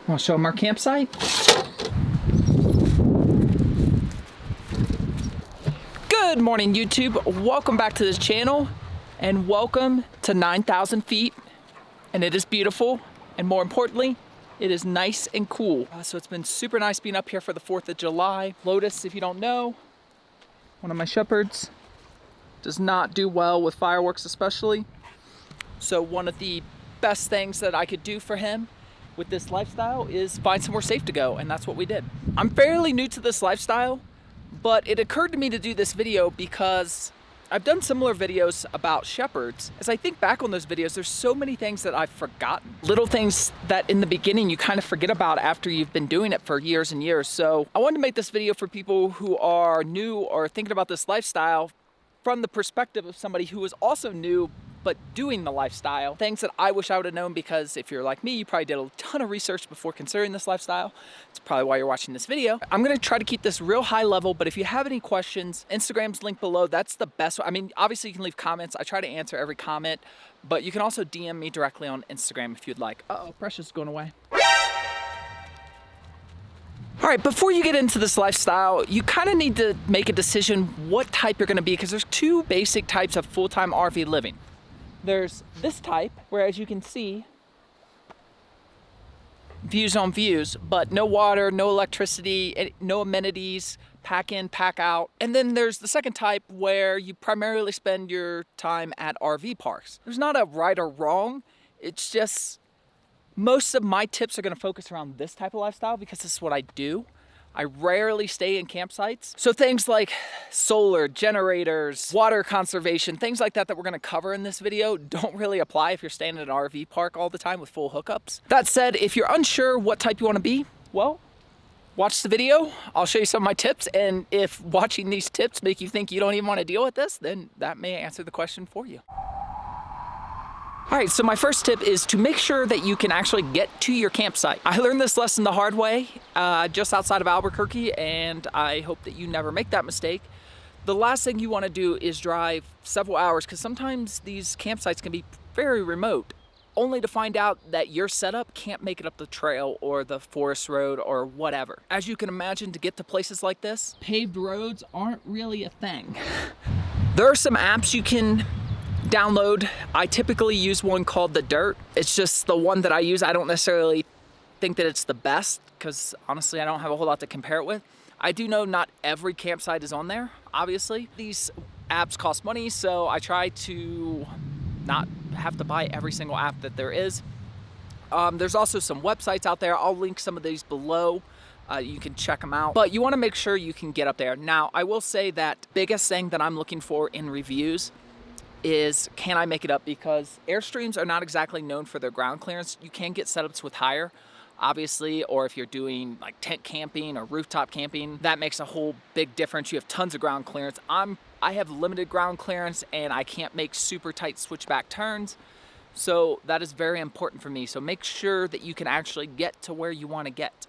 Want to show them our campsite? Good morning, YouTube. Welcome back to this channel, and welcome to 9,000 feet. And it is beautiful, and more importantly, it is nice and cool. So it's been super nice being up here for the 4th of July. Lotus, if you don't know, one of my shepherds, does not do well with fireworks especially. So one of the best things that I could do for him with this lifestyle is find somewhere safe to go, and that's what we did. I'm fairly new to this lifestyle, but it occurred to me to do this video because I've done similar videos about shepherds. As I think back on those videos, there's so many things that I've forgotten. Little things that in the beginning you kind of forget about after you've been doing it for years and years. So I wanted to make this video for people who are new or thinking about this lifestyle from the perspective of somebody who is also new but doing the lifestyle. Things that I wish I would have known, because if you're like me, you probably did a ton of research before considering this lifestyle. It's probably why you're watching this video. I'm gonna try to keep this real high level, but if you have any questions, Instagram's linked below. That's the best. I mean, obviously you can leave comments. I try to answer every comment, but you can also DM me directly on Instagram if you'd like. Uh-oh, Precious is going away. All right, before you get into this lifestyle, you kind of need to make a decision what type you're gonna be, because there's two basic types of full-time RV living. There's this type, where as you can see, views on views, but no water, no electricity, no amenities, pack in, pack out. And then there's the second type, where you primarily spend your time at RV parks. There's not a right or wrong, it's just most of my tips are gonna focus around this type of lifestyle because this is what I do. I rarely stay in campsites. So things like solar, generators, water conservation, things like that we're gonna cover in this video don't really apply if you're staying at an RV park all the time with full hookups. That said, if you're unsure what type you wanna be, well, watch the video. I'll show you some of my tips, and if watching these tips make you think you don't even wanna deal with this, then that may answer the question for you. All right, so my first tip is to make sure that you can actually get to your campsite. I learned this lesson the hard way, just outside of Albuquerque, and I hope that you never make that mistake. The last thing you wanna do is drive several hours, because sometimes these campsites can be very remote, only to find out that your setup can't make it up the trail or the forest road or whatever. As you can imagine, to get to places like this, paved roads aren't really a thing. There are some apps you can download. I typically use one called The Dirt. It's just the one that I use. I don't necessarily think that it's the best, because honestly I don't have a whole lot to compare it with. I do know not every campsite is on there, obviously. These apps cost money, so I try to not have to buy every single app that there is. There's also some websites out there. I'll link some of these below. You can check them out, but you want to make sure you can get up there. Now, I will say that biggest thing that I'm looking for in reviews is, can I make it up? Because Airstreams are not exactly known for their ground clearance. You can get setups with higher, obviously, or if you're doing like tent camping or rooftop camping, that makes a whole big difference. You have tons of ground clearance. I have limited ground clearance, and I can't make super tight switchback turns. So that is very important for me. So make sure that you can actually get to where you want to get.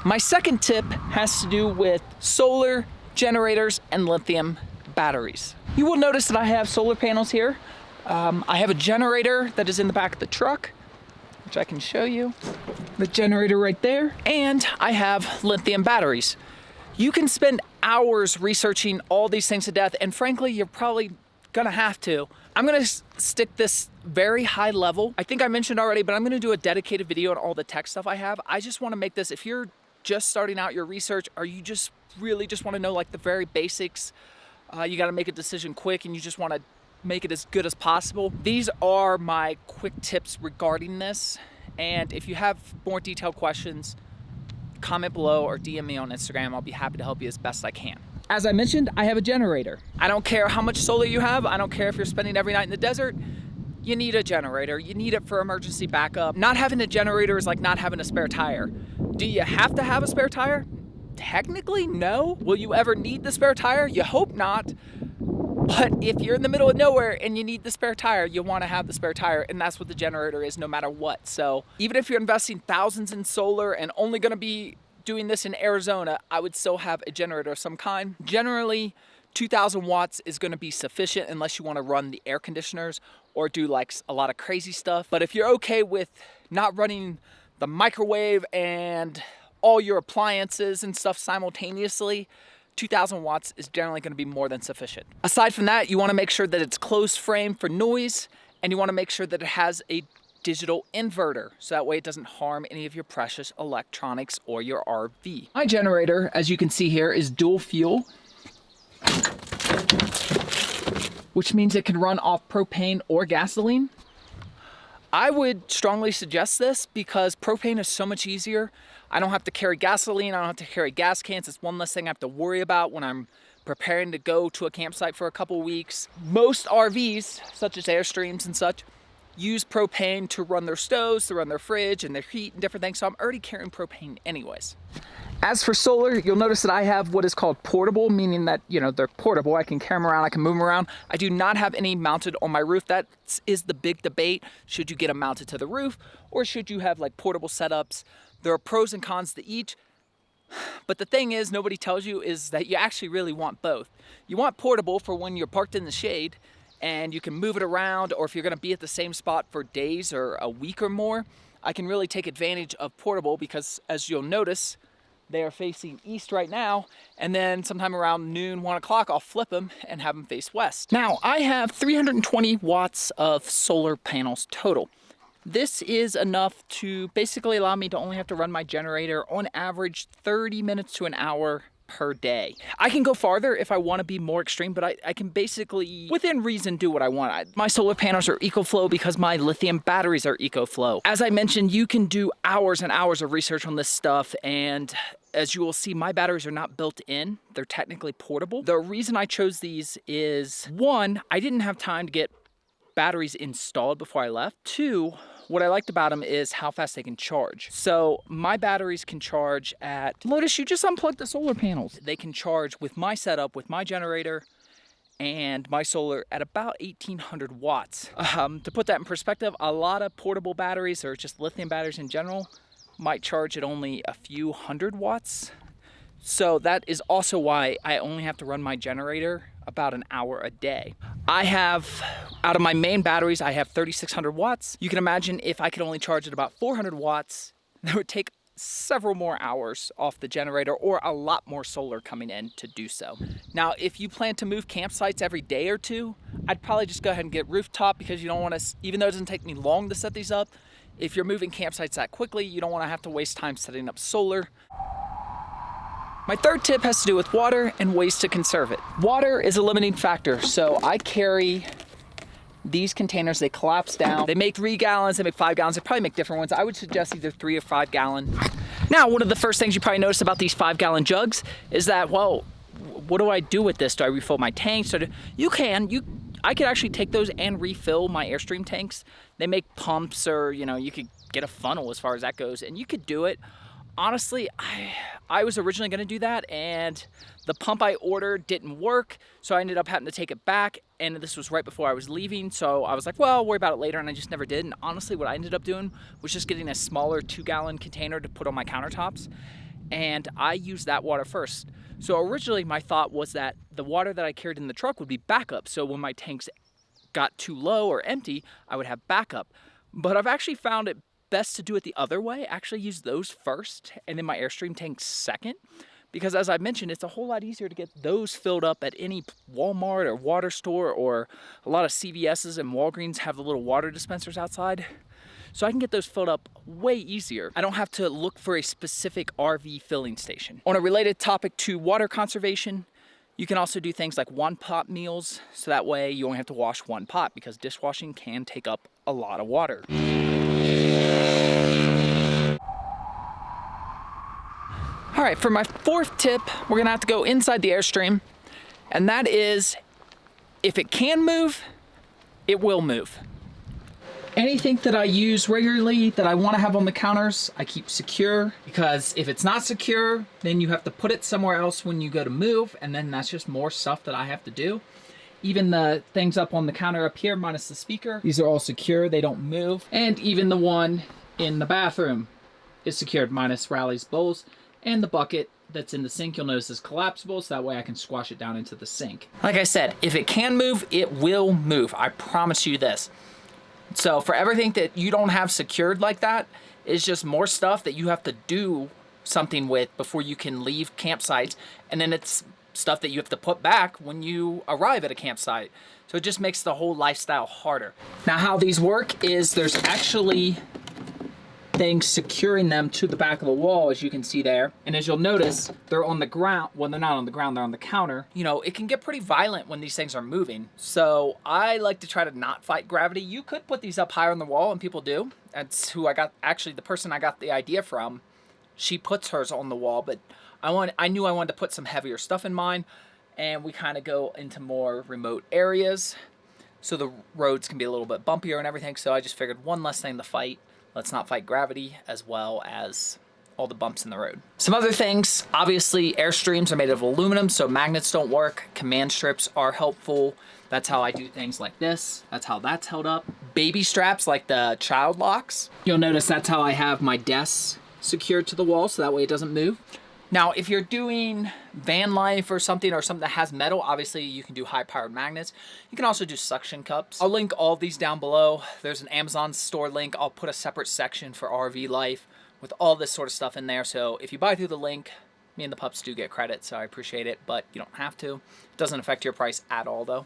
My second tip has to do with solar, generators, and lithium batteries. You will notice that I have solar panels here. I have a generator that is in the back of the truck, which I can show you. The generator right there. And I have lithium batteries. You can spend hours researching all these things to death, and frankly, you're probably gonna have to. I'm gonna stick this very high level. I think I mentioned already, but I'm gonna do a dedicated video on all the tech stuff I have. I just wanna make this, if you're just starting out your research, or you just really just wanna know like the very basics, you gotta make a decision quick and you just wanna make it as good as possible, these are my quick tips regarding this. And if you have more detailed questions, comment below or DM me on Instagram. I'll be happy to help you as best I can. As I mentioned, I have a generator. I don't care how much solar you have. I don't care if you're spending every night in the desert. You need a generator. You need it for emergency backup. Not having a generator is like not having a spare tire. Do you have to have a spare tire? Technically, no. Will you ever need the spare tire? You hope not. But if you're in the middle of nowhere and you need the spare tire, you want to have the spare tire, and that's what the generator is no matter what. So even if you're investing thousands in solar and only going to be doing this in Arizona, I would still have a generator of some kind. Generally, 2,000 watts is going to be sufficient unless you want to run the air conditioners or do like a lot of crazy stuff. But if you're okay with not running the microwave and all your appliances and stuff simultaneously, 2,000 watts is generally going to be more than sufficient. Aside from that, you want to make sure that it's closed frame for noise, and you want to make sure that it has a digital inverter, so that way it doesn't harm any of your precious electronics or your RV. My generator, as you can see here, is dual fuel, which means it can run off propane or gasoline. I would strongly suggest this because propane is so much easier. I don't have to carry gasoline, I don't have to carry gas cans. It's one less thing I have to worry about when I'm preparing to go to a campsite for a couple weeks. Most RVs, such as Airstreams and such, use propane to run their stoves, to run their fridge and their heat and different things, so I'm already carrying propane anyways. As for solar, you'll notice that I have what is called portable, meaning that, you know, they're portable. I can carry them around, I can move them around. I do not have any mounted on my roof. That is the big debate. Should you get them mounted to the roof or should you have like portable setups? There are pros and cons to each. But the thing is, nobody tells you is that you actually really want both. You want portable for when you're parked in the shade and you can move it around, or if you're gonna be at the same spot for days or a week or more, I can really take advantage of portable because, as you'll notice, they are facing east right now, and then sometime around noon, 1 o'clock, I'll flip them and have them face west. Now, I have 320 watts of solar panels total. This is enough to basically allow me to only have to run my generator on average 30 minutes to an hour per day. I can go farther if I want to be more extreme, but I can basically, within reason, do what I want. My solar panels are EcoFlow because my lithium batteries are EcoFlow. As I mentioned, you can do hours and hours of research on this stuff, and as you will see, my batteries are not built in. They're technically portable. The reason I chose these is, one, I didn't have time to get batteries installed before I left. Two, what I liked about them is how fast they can charge. So my batteries can charge at, Lotus, you just unplugged the solar panels. They can charge with my setup, with my generator and my solar at about 1,800 watts. To put that in perspective, a lot of portable batteries or just lithium batteries in general might charge at only a few hundred watts. So that is also why I only have to run my generator about an hour a day. I have, out of my main batteries, I have 3,600 watts. You can imagine if I could only charge at about 400 watts, that would take several more hours off the generator or a lot more solar coming in to do so. Now, if you plan to move campsites every day or two, I'd probably just go ahead and get rooftop because you don't want to, even though it doesn't take me long to set these up, if you're moving campsites that quickly, you don't want to have to waste time setting up solar. My third tip has to do with water and ways to conserve it. Water is a limiting factor, so I carry these containers. They collapse down. They make 3 gallons, they make 5 gallons. They probably make different ones. I would suggest either 3 or 5 gallon. Now, one of the first things you probably notice about these 5-gallon jugs is that, well, what do I do with this? Do I refill my tanks? I could actually take those and refill my Airstream tanks. They make pumps, or, you know, you could get a funnel as far as that goes, and you could do it. Honestly, I was originally gonna do that, and the pump I ordered didn't work, so I ended up having to take it back, and this was right before I was leaving, so I was like, well, I'll worry about it later, and I just never did. And honestly, what I ended up doing was just getting a smaller 2-gallon container to put on my countertops, and I used that water first. So originally, my thought was that the water that I carried in the truck would be backup, so when my tanks got too low or empty, I would have backup. But I've actually found it best to do it the other way, actually use those first and then my Airstream tanks second, because as I mentioned, it's a whole lot easier to get those filled up at any Walmart or water store, or a lot of CVS's and Walgreens have the little water dispensers outside. So I can get those filled up way easier. I don't have to look for a specific RV filling station. On a related topic to water conservation, you can also do things like one-pot meals, so that way you only have to wash one pot, because dishwashing can take up a lot of water. All right, for my fourth tip, we're gonna have to go inside the Airstream, and that is, if it can move, it will move. Anything that I use regularly that I wanna have on the counters, I keep secure, because if it's not secure, then you have to put it somewhere else when you go to move, and then that's just more stuff that I have to do. Even the things up on the counter up here, minus the speaker, these are all secure, they don't move. And even the one in the bathroom is secured, minus Rally's bowls. And the bucket that's in the sink, you'll notice is collapsible, so that way I can squash it down into the sink. Like I said, if it can move, it will move. I promise you this. So for everything that you don't have secured like that, it's just more stuff that you have to do something with before you can leave campsites, and then it's stuff that you have to put back when you arrive at a campsite. So it just makes the whole lifestyle harder. Now how these work is there's actually things securing them to the back of the wall, as you can see there. And as you'll notice, they're on the ground. Well, they're not on the ground, they're on the counter. You know, it can get pretty violent when these things are moving. So I like to try to not fight gravity. You could put these up higher on the wall, and people do. That's who I got, actually the person I got the idea from, she puts hers on the wall, but I knew I wanted to put some heavier stuff in mine, and we kind of go into more remote areas, so the roads can be a little bit bumpier and everything. So I just figured one less thing to fight. Let's not fight gravity as well as all the bumps in the road. Some other things, obviously Airstreams are made of aluminum, so magnets don't work. Command strips are helpful. That's how I do things like this. That's how that's held up. Baby straps like the child locks. You'll notice that's how I have my desk secured to the wall, so that way it doesn't move. Now, if you're doing van life or something that has metal, obviously you can do high-powered magnets. You can also do suction cups. I'll link all these down below. There's an Amazon store link. I'll put a separate section for RV life with all this sort of stuff in there. So if you buy through the link, me and the pups do get credit, so I appreciate it, but you don't have to. It doesn't affect your price at all, though.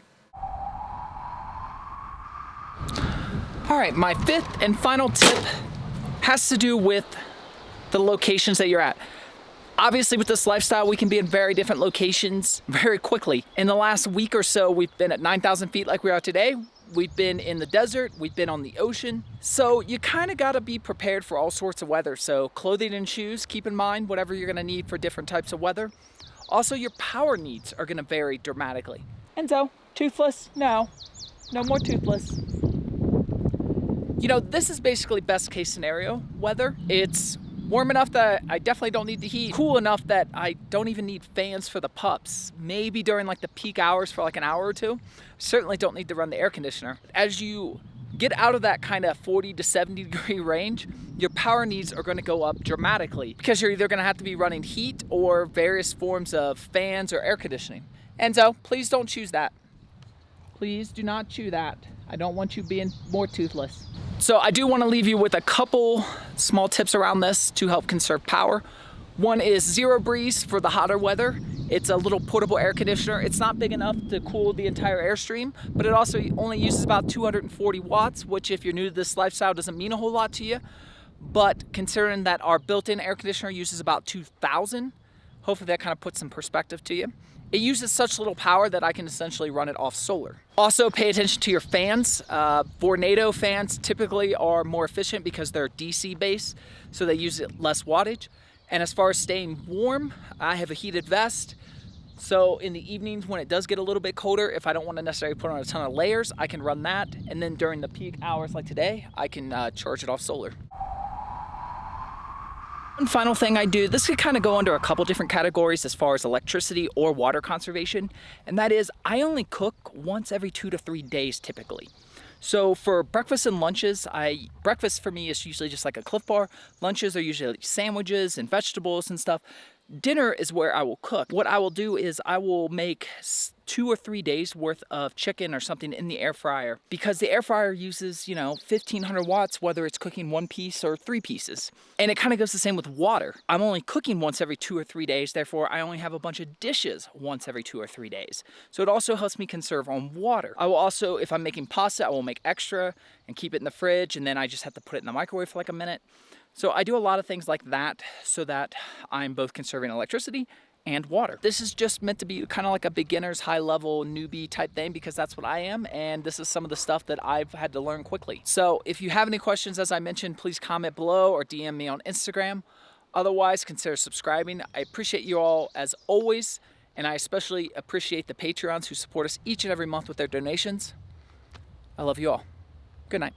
All right, my fifth and final tip has to do with the locations that you're at. Obviously, with this lifestyle, we can be in very different locations very quickly. In the last week or so, we've been at 9,000 feet like we are today. We've been in the desert, we've been on the ocean. So you kind of got to be prepared for all sorts of weather. So clothing and shoes, keep in mind whatever you're going to need for different types of weather. Also, your power needs are going to vary dramatically. Enzo, toothless? No, no more toothless. You know, this is basically best case scenario weather. It's warm enough that I definitely don't need the heat. Cool enough that I don't even need fans for the pups. Maybe during like the peak hours for like an hour or two. Certainly don't need to run the air conditioner. As you get out of that kind of 40 to 70 degree range, your power needs are going to go up dramatically because you're either going to have to be running heat or various forms of fans or air conditioning. Enzo, please don't choose that. Please do not chew that. I don't want you being more toothless. So I do want to leave you with a couple small tips around this to help conserve power. One is Zero Breeze for the hotter weather. It's a little portable air conditioner. It's not big enough to cool the entire Airstream, but it also only uses about 240 watts, which if you're new to this lifestyle doesn't mean a whole lot to you. But considering that our built-in air conditioner uses about 2,000, hopefully that kind of puts some perspective to you. It uses such little power that I can essentially run it off solar. Also pay attention to your fans. Vornado fans typically are more efficient because they're DC based, so they use less wattage. And as far as staying warm, I have a heated vest. So in the evenings when it does get a little bit colder, if I don't want to necessarily put on a ton of layers, I can run that. And then during the peak hours like today, I can charge it off solar. One final thing I do, this could kind of go under a couple different categories as far as electricity or water conservation, and that is I only cook once every 2 to 3 days typically. So for breakfast and lunches, breakfast for me is usually just like a Cliff Bar. Lunches are usually sandwiches and vegetables and stuff. Dinner is where I will cook. What I will do is I will make 2 or 3 days worth of chicken or something in the air fryer, because the air fryer uses, 1,500 watts, whether it's cooking 1 piece or 3 pieces. And it kind of goes the same with water. I'm only cooking once every 2 or 3 days, therefore I only have a bunch of dishes once every 2 or 3 days. So it also helps me conserve on water. I will also, if I'm making pasta, I will make extra and keep it in the fridge, and then I just have to put it in the microwave for like a minute. So I do a lot of things like that so that I'm both conserving electricity and water. This is just meant to be kind of like a beginner's high-level newbie type thing, because that's what I am, and this is some of the stuff that I've had to learn quickly. So if you have any questions, as I mentioned, please comment below or DM me on Instagram. Otherwise, consider subscribing. I appreciate you all as always, and I especially appreciate the Patreons who support us each and every month with their donations. I love you all. Good night.